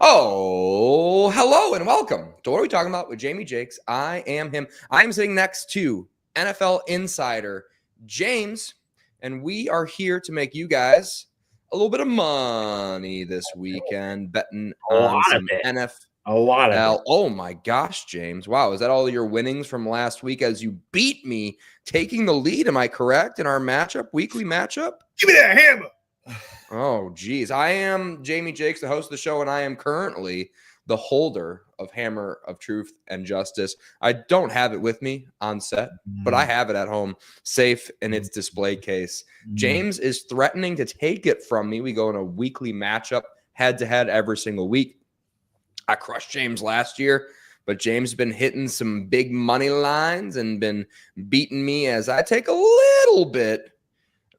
Oh, hello and welcome to What Are We Talking About with Jamie Jakes. I am him. I am sitting next to NFL insider James, and we are here to make you guys a little bit of money this weekend betting on some NFL. A lot of it. Oh my gosh, James. Wow, is that all your winnings from last week as you beat me taking the lead? Am I correct in our weekly matchup? Give me that hammer. Oh, geez. I am Jamie Jakes, the host of the show, and I am currently the holder of Hammer of Truth and Justice. I don't have it with me on set, but I have it at home, safe in its display case. James is threatening to take it from me. We go in a weekly matchup, head-to-head every single week. I crushed James last year, but James has been hitting some big money lines and been beating me as I take a little bit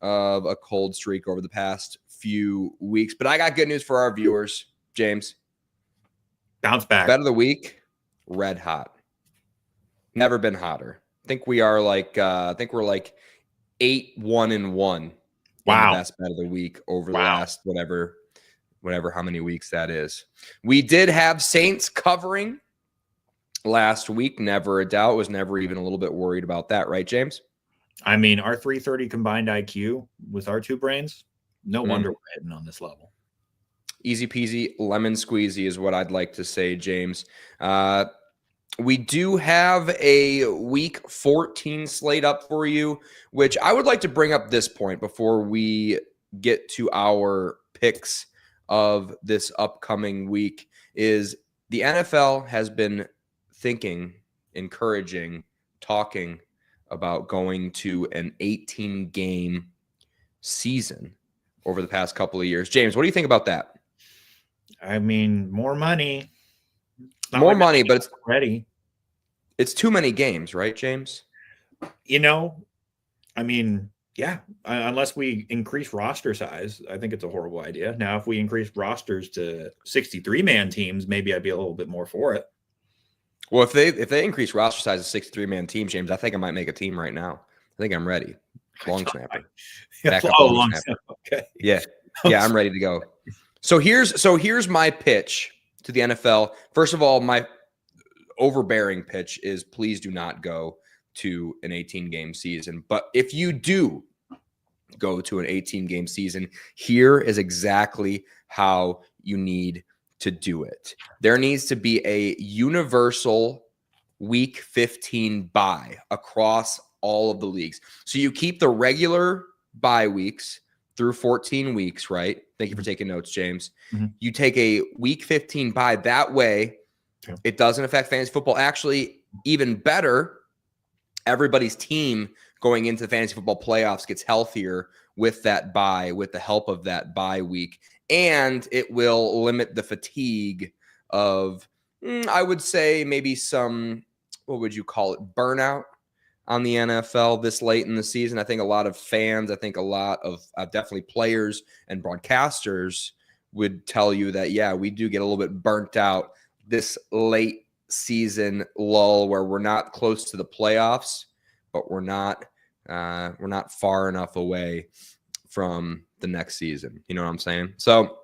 of a cold streak over the past few weeks. But I got good news for our viewers, James. Bounce back. Bet of the week, red hot. Never been hotter. I think we are like we're like 8-1-1. Wow. The best bet of the week over the last whatever how many weeks that is. We did have Saints covering last week. Never a doubt. Was never even a little bit worried about that, right, James? I mean, our 330 combined IQ with our two brains, no wonder we're hitting on this level. Easy peasy, lemon squeezy is what I'd like to say, James. We do have a week 14 slate up for you, which I would like to bring up this point before we get to our picks of this upcoming week. Is the NFL has been thinking, encouraging, talking about going to an 18-game season over the past couple of years. James, what do you think about that? I mean, more money. More money, but it's ready. It's too many games, right, James? You know, I mean, yeah, unless we increase roster size, I think it's a horrible idea. Now, if we increase rosters to 63-man teams, maybe I'd be a little bit more for it. Well, if they increase roster size to 63-man team, James, I think I might make a team right now. I think I'm ready. Long snapper. Long snapper. Okay. Yeah. Yeah, I'm ready to go. So here's my pitch to the NFL. First of all, my overbearing pitch is please do not go to an 18-game season. But if you do go to an 18-game season, here is exactly how you need to do it. There needs to be a universal week 15 bye across all of the leagues. So you keep the regular bye weeks through 14 weeks, right? Thank you for taking notes, James. You take a week 15 bye. That way, it doesn't affect fantasy football. Actually, even better, everybody's team going into the fantasy football playoffs gets healthier with that bye, with the help of that bye week. And it will limit the fatigue of, I would say, maybe some, what would you call it, burnout on the NFL this late in the season. I think a lot of fans, I think a lot of definitely players and broadcasters would tell you that, yeah, we do get a little bit burnt out this late season lull where we're not close to the playoffs, but we're not far enough away from the next season. You know what I'm saying? So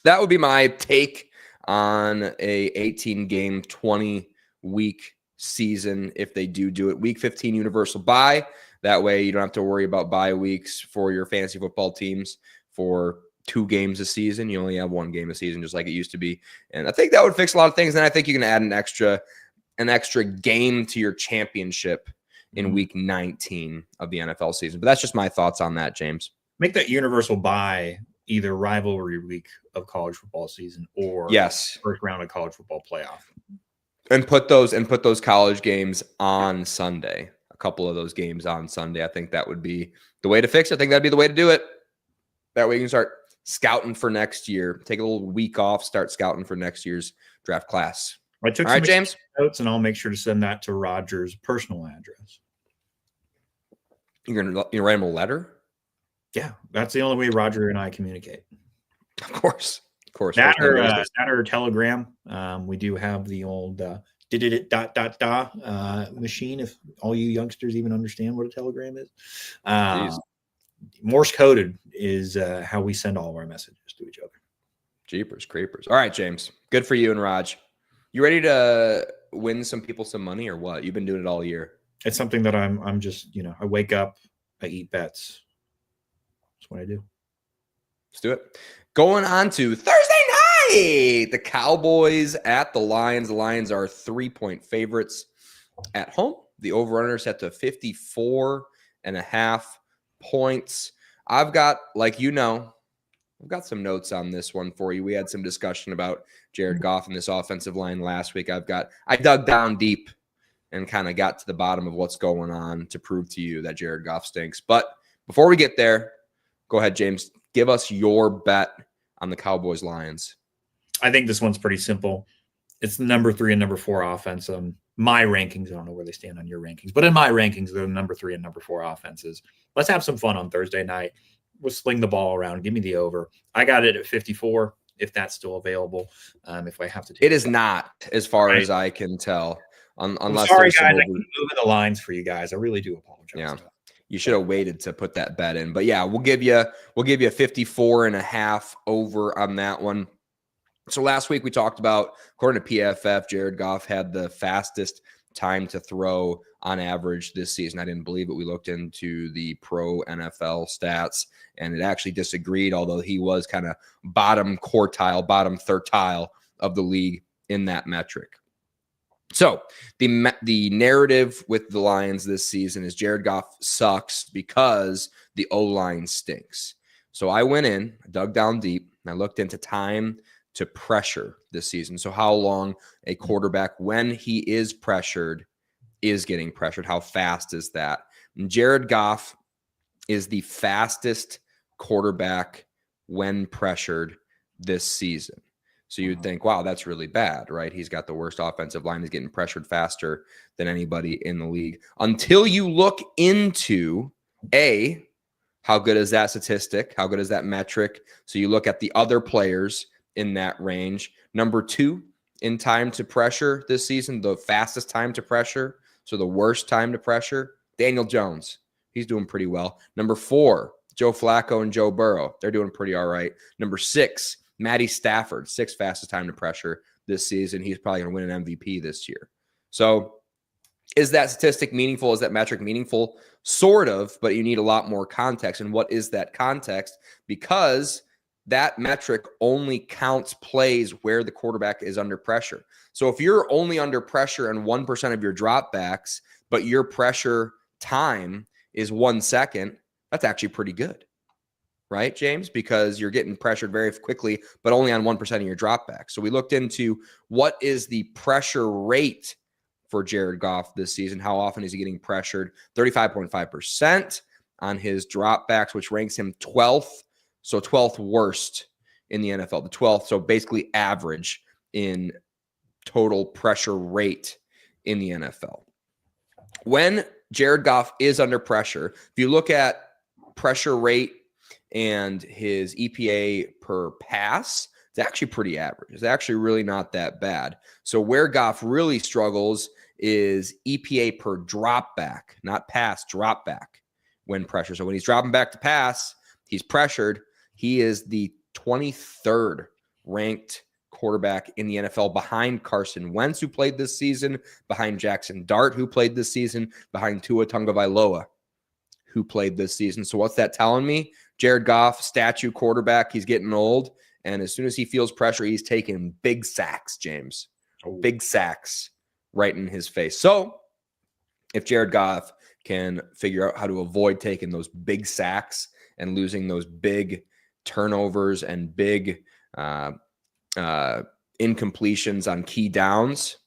that would be my take on a 18-game, 20-week season if they do it. Week 15 universal bye. That way you don't have to worry about bye weeks for your fantasy football teams for 2 games a season. You only have 1 game a season, just like it used to be. And I think that would fix a lot of things. And I think you can add an extra game to your championship in week 19 of the NFL season. But that's just my thoughts on that, James. Make that universal bye either rivalry week of college football season or first round of college football playoff. And put those college games on Sunday. A couple of those games on Sunday. I think that would be the way to fix it. I think that'd be the way to do it. That way you can start scouting for next year. Take a little week off, start scouting for next year's draft class. I took some James notes, and I'll make sure to send that to Roger's personal address. You're gonna write him a letter? Yeah, that's the only way Roger and I communicate. Of course. That or Telegram. We do have the old machine. If all you youngsters even understand what a Telegram is, Morse coded is how we send all of our messages to each other. Jeepers creepers. All right, James. Good for you and Raj. You ready to win some people some money or what? You've been doing it all year. It's something that I'm just, I wake up, I eat bets. That's what I do. Let's do it. Going on to Thursday night. The Cowboys at the Lions. The Lions are 3-point favorites at home. The over-under set to 54.5 points. I've got, I've got some notes on this one for you. We had some discussion about Jared Goff and this offensive line last week. I dug down deep and kind of got to the bottom of what's going on to prove to you that Jared Goff stinks. But before we get there, go ahead, James. Give us your bet on the Cowboys Lions. I think this one's pretty simple. It's the number 3 and number 4 offense. My rankings, I don't know where they stand on your rankings, but in my rankings, they're the number 3 and number 4 offenses. Let's have some fun on Thursday night. We'll sling the ball around. Give me the over. I got it at 54, if that's still available. If I have to take it is not, as far as I can tell. Unless sorry, guys, I keep moving the lines for you guys. I really do apologize. Yeah, you should have waited to put that bet in. But yeah, we'll give you 54.5 over on that one. So last week we talked about, according to PFF, Jared Goff had the fastest time to throw on average this season. I didn't believe it. We looked into the pro NFL stats, and it actually disagreed, although he was kind of bottom thirtile of the league in that metric. So the narrative with the Lions this season is Jared Goff sucks because the O-line stinks. So I went in, dug down deep, and I looked into time to pressure this season. So how long a quarterback, when he is pressured, is getting pressured. How fast is that? And Jared Goff is the fastest quarterback when pressured this season. So you'd think, wow, that's really bad, right? He's got the worst offensive line. He's getting pressured faster than anybody in the league. Until you look into, how good is that statistic? How good is that metric? So you look at the other players in that range. Number 2 in time to pressure this season, the fastest time to pressure. So the worst time to pressure, Daniel Jones. He's doing pretty well. Number 4, Joe Flacco and Joe Burrow. They're doing pretty all right. Number 6, Matty Stafford, 6th fastest time to pressure this season. He's probably going to win an MVP this year. So is that statistic meaningful? Is that metric meaningful? Sort of, but you need a lot more context. And what is that context? Because that metric only counts plays where the quarterback is under pressure. So if you're only under pressure in 1% of your dropbacks, but your pressure time is 1 second, that's actually pretty good. Right, James? Because you're getting pressured very quickly, but only on 1% of your dropbacks. So we looked into what is the pressure rate for Jared Goff this season. How often is he getting pressured? 35.5% on his dropbacks, which ranks him 12th. So 12th worst in the NFL, the 12th. So basically average in total pressure rate in the NFL. When Jared Goff is under pressure, if you look at pressure rate and his EPA per pass, it's actually pretty average. It's actually really not that bad. So where Goff really struggles is EPA per drop back, not pass, drop back when pressure. So when he's dropping back to pass, he's pressured. He is the 23rd ranked quarterback in the NFL behind Carson Wentz, who played this season, behind Jackson Dart, who played this season, behind Tua Tagovailoa, who played this season. So what's that telling me? Jared Goff, statue quarterback, he's getting old. And as soon as he feels pressure, he's taking big sacks, James. Big sacks right in his face. So if Jared Goff can figure out how to avoid taking those big sacks and losing those big turnovers and big incompletions on key downs,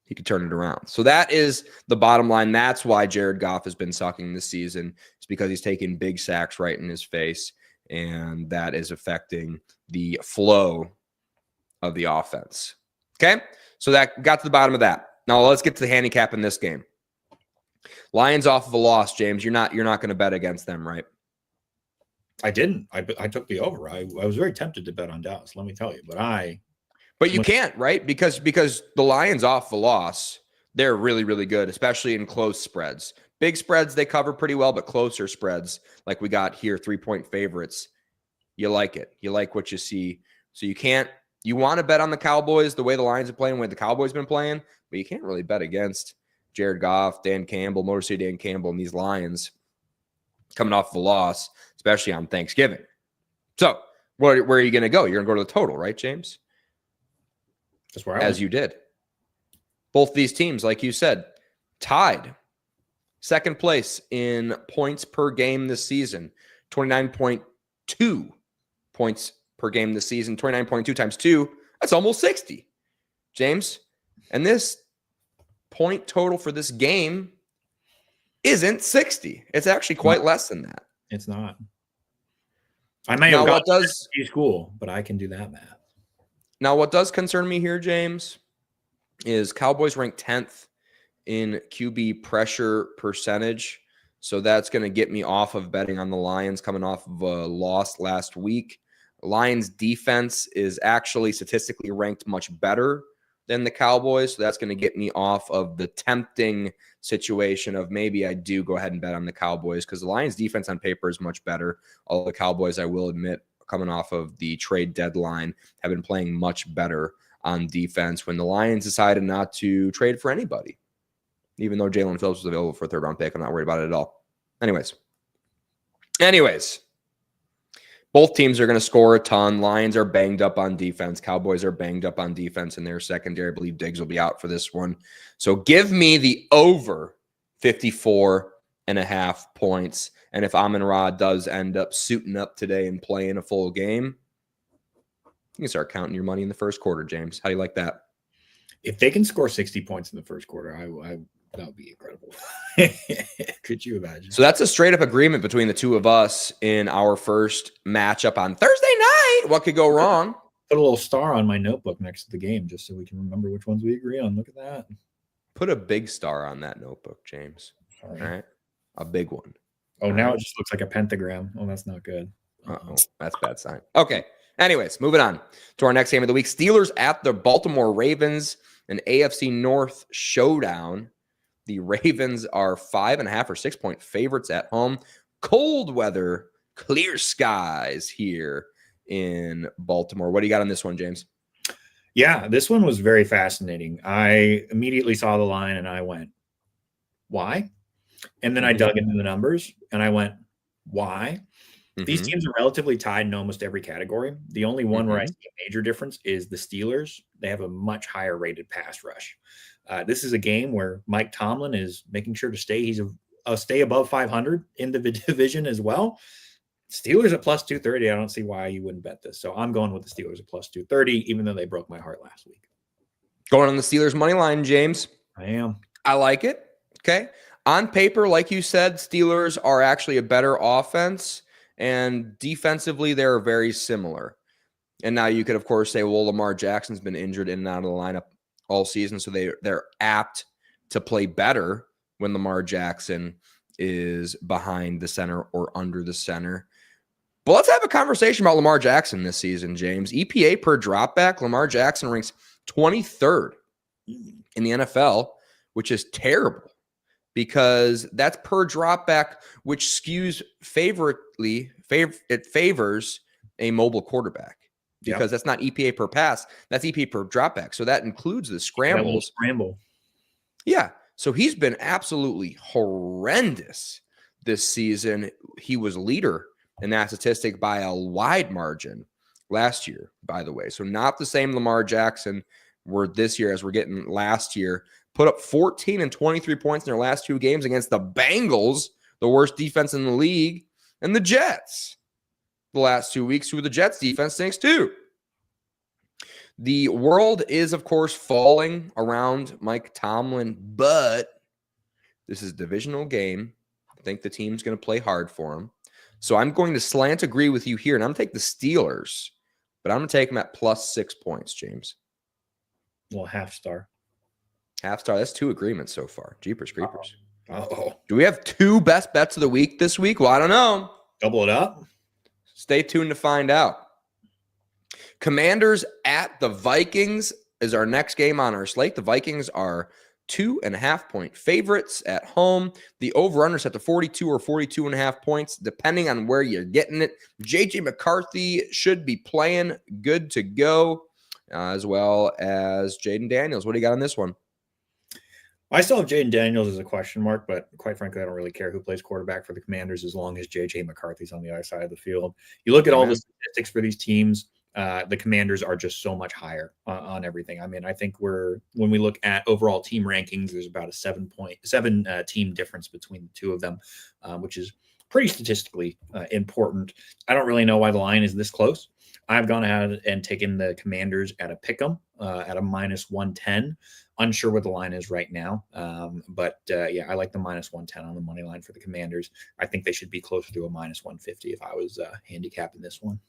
he could turn it around. So that is the bottom line. That's why Jared Goff has been sucking this season. It's because he's taking big sacks right in his face, and that is affecting the flow of the offense. Okay, so that got to the bottom of that. Now let's get to the handicap in this game. Lions off of a loss, James. You're not going to bet against them, right? I didn't. I took the over. I was very tempted to bet on Dallas, let me tell you. But you can't, right? Because the Lions off the loss, they're really, really good, especially in close spreads. Big spreads, they cover pretty well, but closer spreads, like we got here, 3-point favorites, you like it. You like what you see So you want to bet on the Cowboys the way the Lions are playing, the way the Cowboys been playing, but you can't really bet against Jared Goff, Dan Campbell, Motor City Dan Campbell, and these Lions coming off of a loss, especially on Thanksgiving. So where are you going to go? You're going to go to the total, right, James? That's where As you did. Both these teams, like you said, tied second place in points per game this season. 29.2 points per game this season. 29.2 times 2, that's almost 60. James, and this point total for this game isn't 60. It's actually quite less than that. It's not. I may have got to school, but I can do that math. Now, what does concern me here, James, is Cowboys ranked 10th in QB pressure percentage. So that's going to get me off of betting on the Lions coming off of a loss last week. Lions defense is actually statistically ranked much better than the Cowboys. So that's going to get me off of the tempting situation of maybe I do go ahead and bet on the Cowboys because the Lions defense on paper is much better. All the Cowboys, I will admit, coming off of the trade deadline, have been playing much better on defense when the Lions decided not to trade for anybody. Even though Jalen Phillips was available for a third-round pick, I'm not worried about it at all. Anyways, both teams are going to score a ton. Lions are banged up on defense. Cowboys are banged up on defense in their secondary. I believe Diggs will be out for this one. So give me the over 54.5 points. And if Amon-Ra does end up suiting up today and playing a full game, you can start counting your money in the first quarter, James. How do you like that? If they can score 60 points in the first quarter, that would be incredible. Could you imagine? So that's a straight up agreement between the two of us in our first matchup on Thursday night. What could go wrong? Put a little star on my notebook next to the game just so we can remember which ones we agree on. Look at that. Put a big star on that notebook, James. All right. A big one. Oh, now it just looks like a pentagram. Oh, that's not good. Uh-oh. That's a bad sign. Okay. Anyways, moving on to our next game of the week. Steelers at the Baltimore Ravens, an AFC North showdown. The Ravens are 5.5 or 6 point favorites at home. Cold weather, clear skies here in Baltimore. What do you got on this one, James? Yeah, this one was very fascinating. I immediately saw the line and I went, why? And then I dug into the numbers and I went, why? These teams are relatively tied in almost every category. The only one where I see a major difference is the Steelers. They have a much higher rated pass rush. This is a game where Mike Tomlin is making sure to stay. He's stay above 500 in the division as well. Steelers at plus 230. I don't see why you wouldn't bet this. So I'm going with the Steelers at plus 230, even though they broke my heart last week. Going on the Steelers money line, James. I am. I like it. Okay. On paper, like you said, Steelers are actually a better offense, and defensively, they're very similar. And now you could, of course, say, well, Lamar Jackson's been injured in and out of the lineup all season, so they're apt to play better when Lamar Jackson is behind the center or under the center. But let's have a conversation about Lamar Jackson this season, James. EPA per dropback, Lamar Jackson ranks 23rd in the NFL, which is terrible because that's per dropback, which skews it favors a mobile quarterback because that's not EPA per pass, that's EPA per dropback. So that includes the scrambles. Yeah. So he's been absolutely horrendous this season. He was leader in that statistic by a wide margin last year, by the way. So not the same Lamar Jackson we're this year as we're getting last year. Put up 14 and 23 points in their last two games against the Bengals, the worst defense in the league, and the Jets. The last 2 weeks, who the Jets defense stinks too. The world is, of course, falling around Mike Tomlin, but this is a divisional game. I think the team's going to play hard for him. So I'm going to slant agree with you here, and I'm going to take the Steelers, but I'm going to take them at plus 6 points, James. Well, half star. Half star. That's 2 agreements so far. Jeepers creepers. Uh-oh. Do we have 2 best bets of the week this week? Well, I don't know. Double it up. Stay tuned to find out. Commanders at the Vikings is our next game on our slate. The Vikings are 2.5-point favorites at home. The over-under set to 42 or 42.5 points, depending on where you're getting it. JJ McCarthy should be playing good to go, as well as Jaden Daniels. What do you got on this one? I still have Jaden Daniels as a question mark, but quite frankly, I don't really care who plays quarterback for the Commanders as long as JJ McCarthy's on the other side of the field. You look at all the statistics for these teams, the Commanders are just so much higher on everything. I mean, I think when we look at overall team rankings, there's about a 7 team difference between the two of them, which is pretty statistically important. I don't really know why the line is this close. I've gone ahead and taken the Commanders at a pick'em at a -110. Unsure what the line is right now. But I like the -110 on the money line for the Commanders. I think they should be closer to a -150 if I was handicapping this one.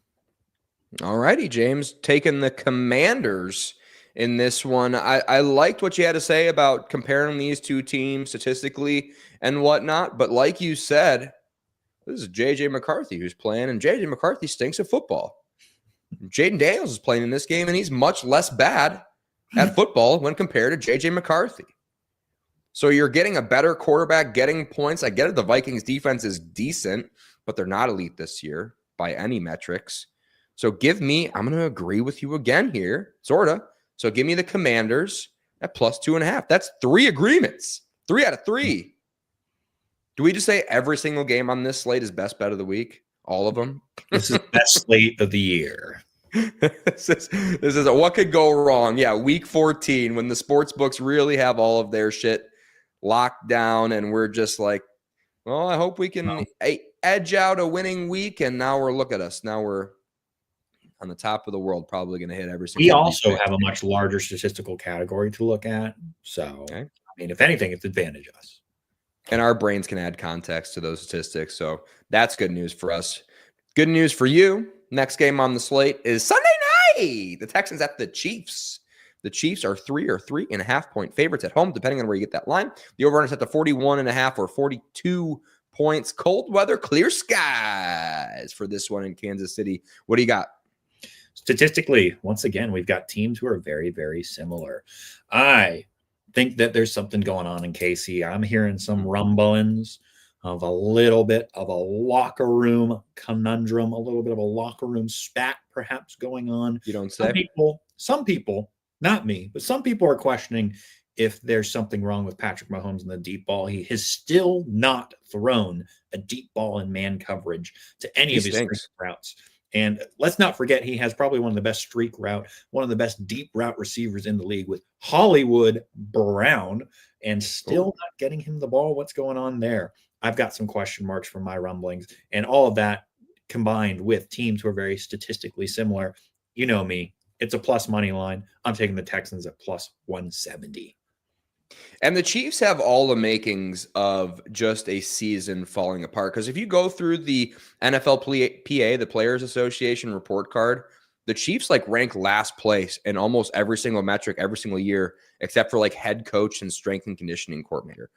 All righty, James, taking the Commanders in this one. I liked what you had to say about comparing these two teams statistically and whatnot. But like you said, this is JJ McCarthy who's playing, and JJ McCarthy stinks at football. Jaden Daniels is playing in this game, and he's much less bad at football when compared to JJ McCarthy. So you're getting a better quarterback, getting points. I get it. The Vikings defense is decent, but they're not elite this year by any metrics. So I'm going to agree with you again here, sort of. So give me the Commanders at +2.5. That's 3 agreements, 3 out of 3. Do we just say every single game on this slate is best bet of the week? All of them? This is the best slate of the year. This is what could go wrong. Yeah, week 14 when the sports books really have all of their shit locked down, and we're just like, well, I hope we can edge out a winning week. And now look at us. Now we're on the top of the world, probably going to hit every single. We also have a much larger statistical category to look at. So, I mean, if anything, it's advantage us. And our brains can add context to those statistics. So that's good news for us. Good news for you. Next game on the slate is Sunday night. The Texans at the Chiefs. The Chiefs are 3 or 3.5-point favorites at home, depending on where you get that line. The over-under set to 41.5 or 42 points. Cold weather, clear skies for this one in Kansas City. What do you got? Statistically, once again, we've got teams who are very, very similar. I think that there's something going on in KC. I'm hearing some rumblings of a little bit of a locker room conundrum, a little bit of a locker room spat perhaps going on. You don't say? Some people, not me, but some people are questioning if there's something wrong with Patrick Mahomes in the deep ball. He has still not thrown a deep ball in man coverage to any of his routes. And let's not forget, he has probably one of the best one of the best deep route receivers in the league with Hollywood Brown, and still not getting him the ball. What's going on there? I've got some question marks for my rumblings, and all of that combined with teams who are very statistically similar. You know me, it's a plus money line. I'm taking the Texans at +170. And the Chiefs have all the makings of just a season falling apart. Because if you go through the NFLPA, the Players Association report card, the Chiefs rank last place in almost every single metric every single year, except for head coach and strength and conditioning coordinator.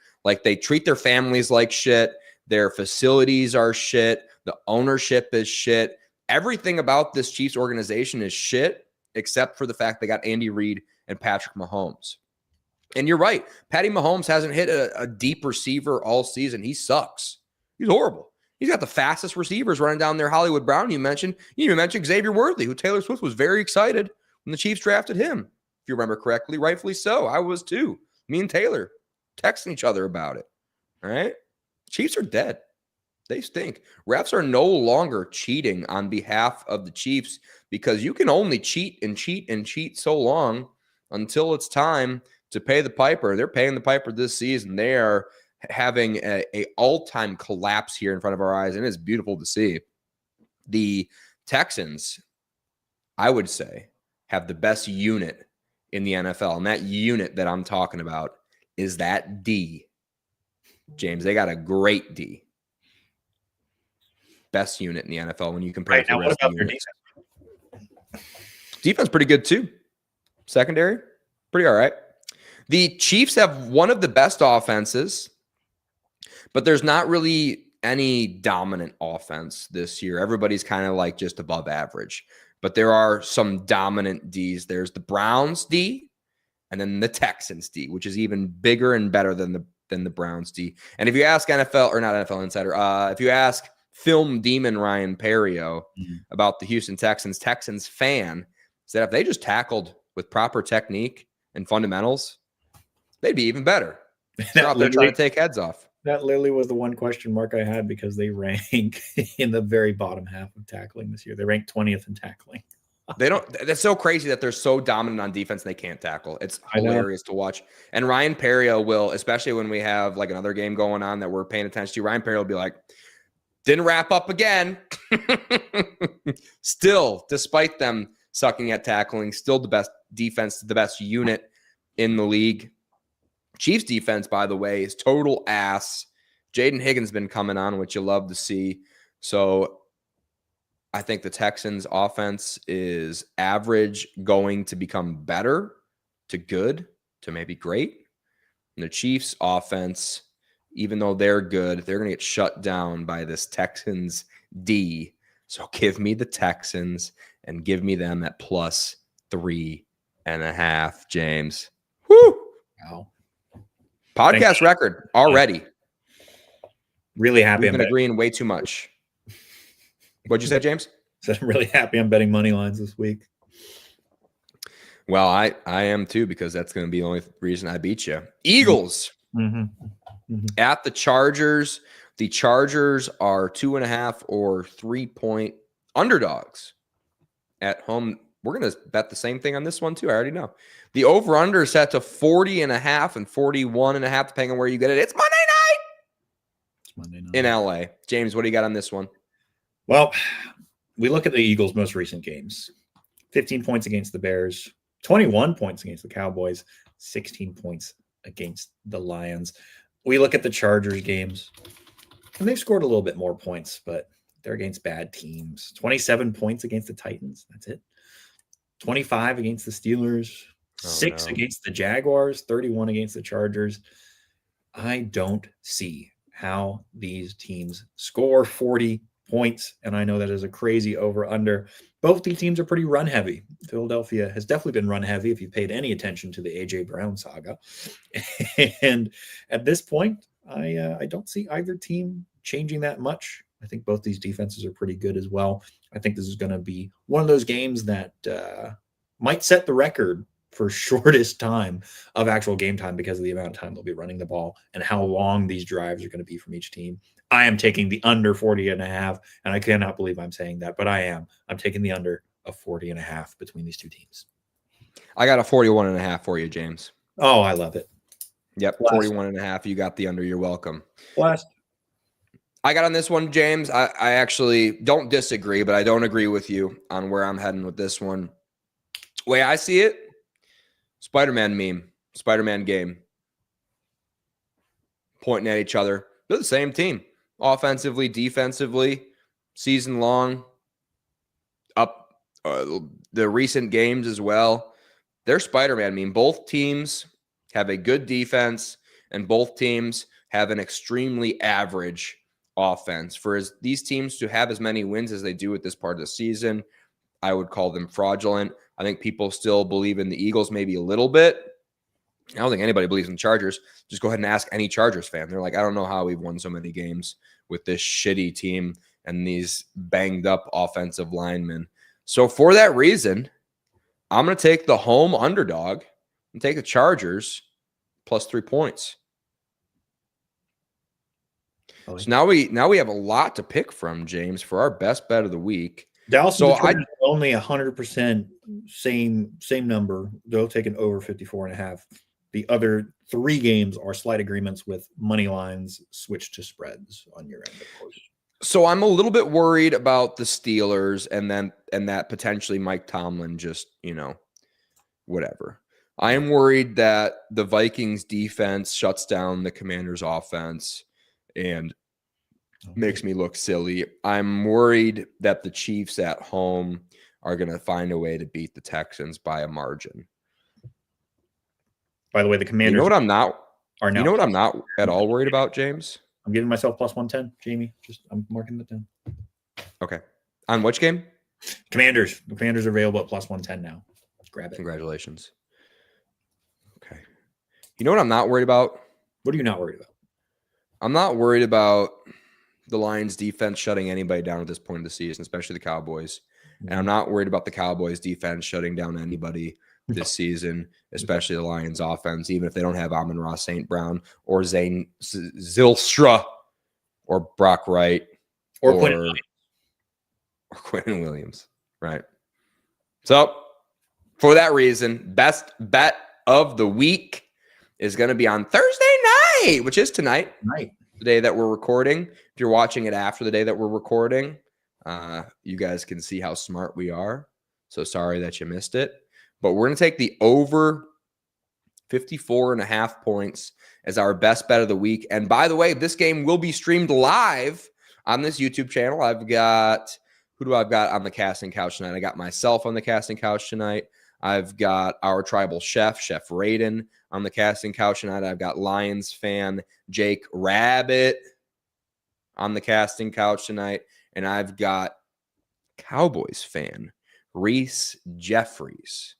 They treat their families like shit. Their facilities are shit. The ownership is shit. Everything about this Chiefs organization is shit, except for the fact they got Andy Reid and Patrick Mahomes. And you're right. Patty Mahomes hasn't hit a deep receiver all season. He sucks. He's horrible. He's got the fastest receivers running down there. Hollywood Brown, you mentioned. You even mentioned Xavier Worthy, who Taylor Swift was very excited when the Chiefs drafted him. If you remember correctly, rightfully so. I was too. Me and Taylor texting each other about it. All right? Chiefs are dead. They stink. Refs are no longer cheating on behalf of the Chiefs because you can only cheat and cheat and cheat so long until it's time to pay the piper. They're paying the piper this season. They are having a all-time collapse here in front of our eyes, and it's beautiful to see. The Texans, I would say, have the best unit in the NFL, and that unit that I'm talking about is that D. James, they got a great D. Best unit in the NFL when you compare it to the rest of the units. Defense pretty good too. Secondary, pretty all right. The Chiefs have one of the best offenses, but there's not really any dominant offense this year. Everybody's kind of just above average, but there are some dominant Ds. There's the Browns D, and then the Texans D, which is even bigger and better than the Browns D. And if you ask NFL or not NFL Insider, if you ask film demon Ryan Perrio about the Houston Texans fan said if they just tackled with proper technique and fundamentals, they'd be even better. They're out there trying to take heads off. That literally was the one question mark I had because they rank in the very bottom half of tackling this year. They rank 20th in tackling. They don't. That's so crazy that they're so dominant on defense and they can't tackle. It's hilarious to watch. And Ryan Perrio will, especially when we have like another game going on that we're paying attention to, Ryan Perrio will be like, didn't wrap up again. Still, despite them sucking at tackling, still the best defense, the best unit in the league. Chiefs defense, by the way, is total ass. Jaden Higgins been coming on, which you love to see. So I think the Texans offense is average, going to become better to good to maybe great. And the Chiefs offense, even though they're good, they're going to get shut down by this Texans D. So give me the Texans and give me them at plus 3.5, James. Woo! Wow. Podcast record already. Really happy. We've been agreeing way too much. What'd you say, James? Said I'm really happy I'm betting money lines this week. Well, I am too, because that's going to be the only reason I beat you. Eagles at the Chargers. The Chargers are 2.5 or 3-point underdogs at home. We're going to bet the same thing on this one too. I already know. The over-under is set to 40.5 and 41.5, depending on where you get it. It's Monday night in LA. James, what do you got on this one? Well, we look at the Eagles' most recent games. 15 points against the Bears, 21 points against the Cowboys, 16 points against the Lions. We look at the Chargers games, and they've scored a little bit more points, but they're against bad teams. 27 points against the Titans. That's it. 25 against the Steelers, 6 against the Jaguars, 31 against the Chargers. I don't see how these teams score 40 points, and I know that is a crazy over-under. Both these teams are pretty run-heavy. Philadelphia has definitely been run-heavy if you paid any attention to the A.J. Brown saga. And at this point, I don't see either team changing that much. I think both these defenses are pretty good as well. I think this is going to be one of those games that might set the record for shortest time of actual game time because of the amount of time they'll be running the ball and how long these drives are going to be from each team. I am taking the under 40.5, and I cannot believe I'm saying that, but I am. I'm taking the under of 40.5 between these two teams. I got a 41.5 for you, James. Oh, I love it. Yep, 41.5. You got the under. You're welcome. Last. I got on this one, James. I actually don't disagree, but I don't agree with you on where I'm heading with this one. The way I see it, Spider-Man meme, Spider-Man game. Pointing at each other. They're the same team. Offensively, defensively, season long, up the recent games as well. They're Spider-Man meme. Both teams have a good defense, and both teams have an extremely average offense. For these teams to have as many wins as they do at this part of the season, I would call them fraudulent. I think people still believe in the Eagles maybe a little bit. I don't think anybody believes in the Chargers. Just go ahead and ask any Chargers fan. They're like, I don't know how we've won so many games with this shitty team and these banged up offensive linemen. So for that reason, I'm going to take the home underdog and take the Chargers plus 3 points. So now we have a lot to pick from, James, for our best bet of the week. Dallas only 100% same number. They'll take an over 54.5. The other 3 games are slight agreements with money lines switched to spreads on your end, of course. So I'm a little bit worried about the Steelers and that potentially Mike Tomlin just, whatever. I am worried that the Vikings defense shuts down the Commanders offense and makes me look silly. I'm worried that the Chiefs at home are going to find a way to beat the Texans by a margin. By the way, the Commanders. You know what I'm not at all worried about, James? I'm giving myself plus 110, Jamie. I'm marking it down. Okay. On which game? Commanders. The Commanders are available at plus 110 now. Grab it. Congratulations. You know what I'm not worried about? What are you not worried about? I'm not worried about the Lions defense shutting anybody down at this point of the season, especially the Cowboys. And I'm not worried about the Cowboys defense shutting down anybody this season, especially the Lions offense, even if they don't have Amon-Ra St. Brown or Zane Zylstra or Brock Wright Or Quentin Williams. Right. So for that reason, best bet of the week is going to be on Thursday night, which is tonight. Right. The day that we're recording. If you're watching it after the day that we're recording, you guys can see how smart we are. So sorry that you missed it. But we're going to take the over 54.5 points as our best bet of the week. And by the way, this game will be streamed live on this YouTube channel. I've got, who do I've got on the casting couch tonight? I got myself on the casting couch tonight. I've got our tribal chef, Chef Raiden, on the casting couch tonight. I've got Lions fan Jake Rabbit on the casting couch tonight. And I've got Cowboys fan Reese Jeffries,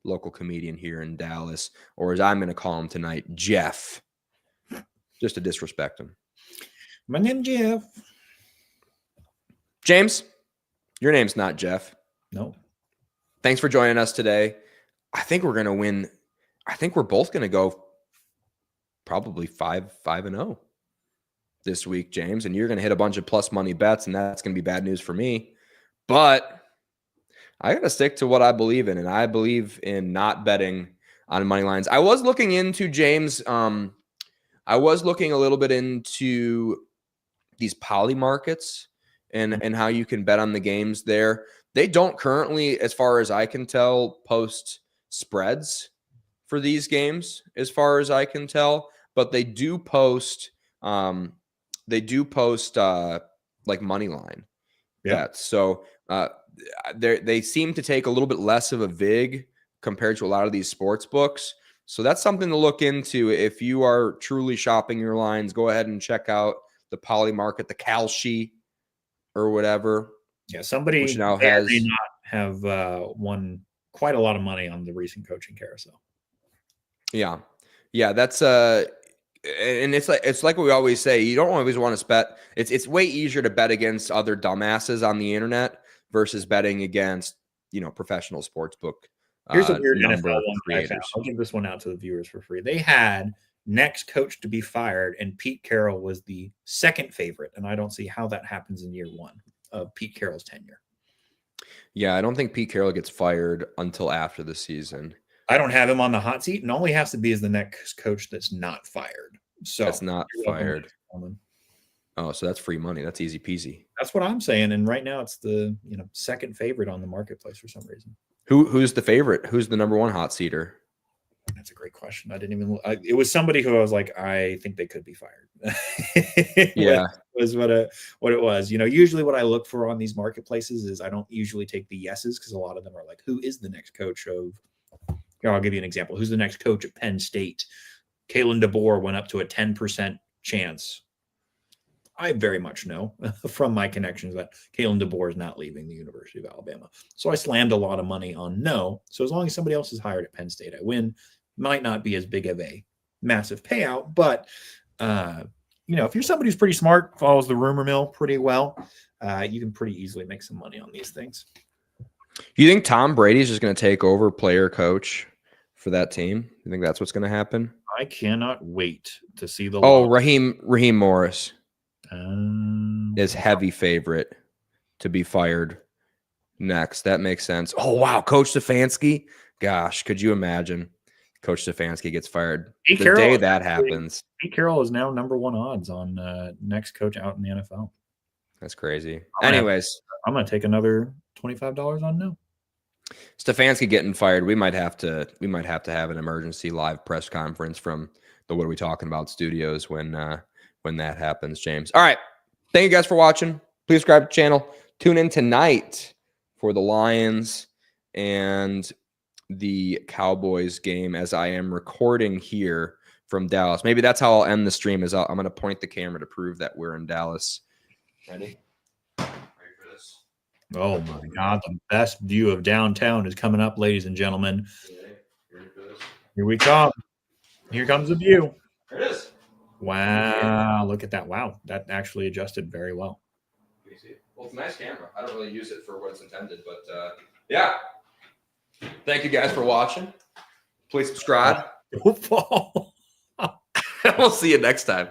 local comedian here in Dallas, or as I'm going to call him tonight, Jeff, just to disrespect him. My name's Jeff. James, your name's not Jeff. No. Thanks for joining us today. I think we're going to win. I think we're both going to go probably 5-0 this week, James, and you're going to hit a bunch of plus money bets, and that's going to be bad news for me. But I got to stick to what I believe in, and I believe in not betting on money lines. I was looking into, James, I was looking a little bit into these poly markets and how you can bet on the games there. They don't currently, as far as I can tell, post spreads for these games, as far as I can tell, but they do post like money line bets. So they seem to take a little bit less of a vig compared to a lot of these sports books. So that's something to look into. If you are truly shopping your lines, go ahead and check out the poly market, the Kalshi or whatever. Yeah, somebody now may has or may not have won quite a lot of money on the recent coaching carousel. Yeah, that's and it's like what we always say. You don't always want to bet. It's way easier to bet against other dumbasses on the internet versus betting against professional sports book. Here's a weird number NFL of one. creators. I'll give this one out to the viewers for free. They had next coach to be fired, and Pete Carroll was the second favorite. And I don't see how that happens in year one of Pete Carroll's tenure. Yeah, I don't think Pete Carroll gets fired until after the season. I don't have him on the hot seat, and all he has to be is the next coach that's not fired. So that's not fired. Oh, so that's free money. That's easy peasy. That's what I'm saying. And right now, it's the second favorite on the marketplace for some reason. Who's the favorite? Who's the number one hot seater? That's a great question. I didn't even. It was somebody who I was like, I think they could be fired. Yeah, was what it was. Usually what I look for on these marketplaces is I don't usually take the yeses because a lot of them are like, who is the next coach of? I'll give you an example. Who's the next coach at Penn State? Kalen DeBoer went up to a 10% chance. I very much know from my connections that Kalen DeBoer is not leaving the University of Alabama. So I slammed a lot of money on no. So as long as somebody else is hired at Penn State, I win. Might not be as big of a massive payout, but if you're somebody who's pretty smart, follows the rumor mill pretty well, you can pretty easily make some money on these things. You think Tom Brady is just going to take over player coach for that team? You think that's what's going to happen? I cannot wait to see the. Oh, Raheem Morris is heavy favorite to be fired next. That makes sense. Oh wow, Coach Stefanski. Gosh, could you imagine? Coach Stefanski gets fired the day that happens. Pete Carroll is now number one odds on next coach out in the NFL. That's crazy. Anyways, I'm going to take another $25 on no. Stefanski getting fired. We might have to have an emergency live press conference from the What Are We Talking About studios when that happens, James. All right. Thank you guys for watching. Please subscribe to the channel. Tune in tonight for the Lions and the Cowboys game as I am recording here from Dallas. Maybe that's how I'll end the stream is I'm going to point the camera to prove that we're in Dallas. Ready for this? Oh my God. The best view of downtown is coming up, ladies and gentlemen. Ready for this? Here we come. Here comes the view. There it is. Wow, look at that. Wow, that actually adjusted very well. Can you see it? Well, it's a nice camera. I don't really use it for what it's intended, but yeah. Thank you guys for watching. Please subscribe. Go fall. We'll see you next time.